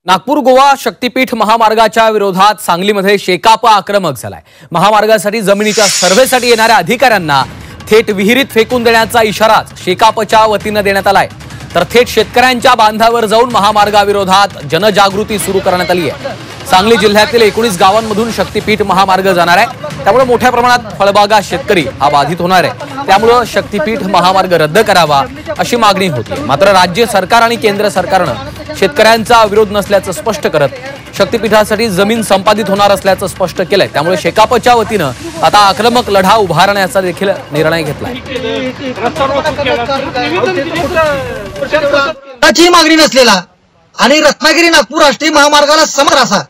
नागपूर गोवा शक्तीपीठ महामार्गाच्या विरोधात सांगलीमध्ये शेकाप आक्रमक झालाय। महामार्गासाठी जमिनीच्या सर्व्हेसाठी येणाऱ्या अधिकाऱ्यांना थेट विहिरीत फेकून देण्याचा इशारा शेकापच्या वतीने देण्यात आलाय। तर थेट शेतकऱ्यांच्या बांधावर जाऊन महामार्गाविरोधात जनजागृती सुरू करण्यात आली आहे। सांगली जिल्ह्यातील 19 गावांमधून शक्तीपीठ महामार्ग जाणार आहे, त्यामुळे मोठ्या प्रमाणात फळबागा शेतकरी हा बाधित होणार आहे। त्यामुळे शक्तीपीठ महामार्ग रद्द करावा अशी मागणी होती। मात्र राज्य सरकार आणि केंद्र सरकारने शेतकऱ्यांचा विरोध नसल्याचं स्पष्ट करत शक्तीपीठासाठी जमीन संपादित होणार असल्याचं स्पष्ट केलंय। त्यामुळे शेकापच्या वतीने आता आक्रमक लढा उभारण्याचा देखील निर्णय घेतलाय। मागणी नसलेला आणि रत्नागिरी नागपूर राष्ट्रीय महामार्गाला समर असा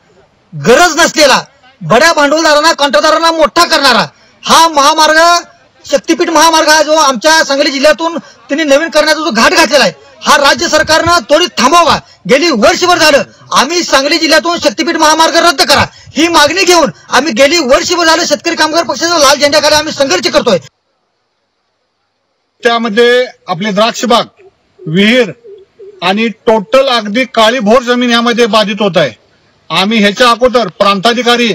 गरज नसलेला बड्या भांडवलदारांना कॉन्ट्रॅक्टदारांना मोठा करणारा हा महामार्ग शक्तीपीठ महामार्ग हा जो आमच्या सांगली जिल्ह्यातून त्यांनी नवीन करण्याचा जो घाट घातलेला आहे हा राज्य सरकारनं त्वरित थांबवा। गेली वर्षभर झालं आम्ही सांगली जिल्ह्यातून शक्तीपीठ महामार्ग रद्द करा ही मागणी घेऊन आम्ही गेली वर्षभर झालं शेतकरी कामगार पक्षाच्या लाल झेंड्याखाली आम्ही संघर्ष करतोय। त्यामध्ये आपले द्राक्षबाग, विहीर आणि टोटल अगदी काळीभोर जमीन यामध्ये बाधित होत आहे। आम्ही ह्याच्या अगोदर प्रांताधिकारी,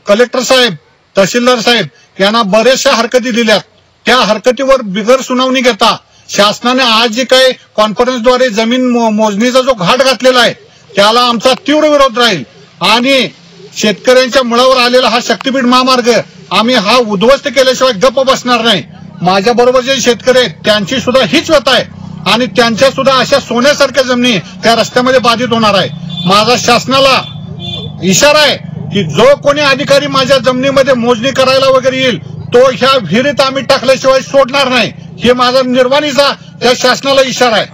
कलेक्टर साहेब, तहसीलदार साहेब यांना बरेचशा हरकती दिल्या। त्या हरकतीवर बिगर सुनावणी घेता शासनाने आज जी काही कॉन्फरन्सद्वारे जमीन मोजणीचा जो घाट घातलेला आहे त्याला आमचा तीव्र विरोध राहील आणि शेतकऱ्यांच्या मुळावर आलेला हा शक्तीपीठ महामार्ग आम्ही हा उद्ध्वस्त केल्याशिवाय गप्प बसणार नाही। माझ्या बरोबर जे शेतकरी आहेत त्यांची सुद्धा हीच व्यथा आहे आणि त्यांच्या सुद्धा अशा सोन्यासारख्या जमिनी त्या रस्त्यामध्ये बाधित होणार आहे। माझा शासनाला इशारा आहे की जो कोणी अधिकारी माझ्या जमिनीमध्ये मोजणी करायला वगैरे येईल तो ह्या विहिरीत आम्ही टाकल्याशिवाय सोडणार नाही। हे माझा निर्वाणीचा त्या शासनाला इशारा आहे।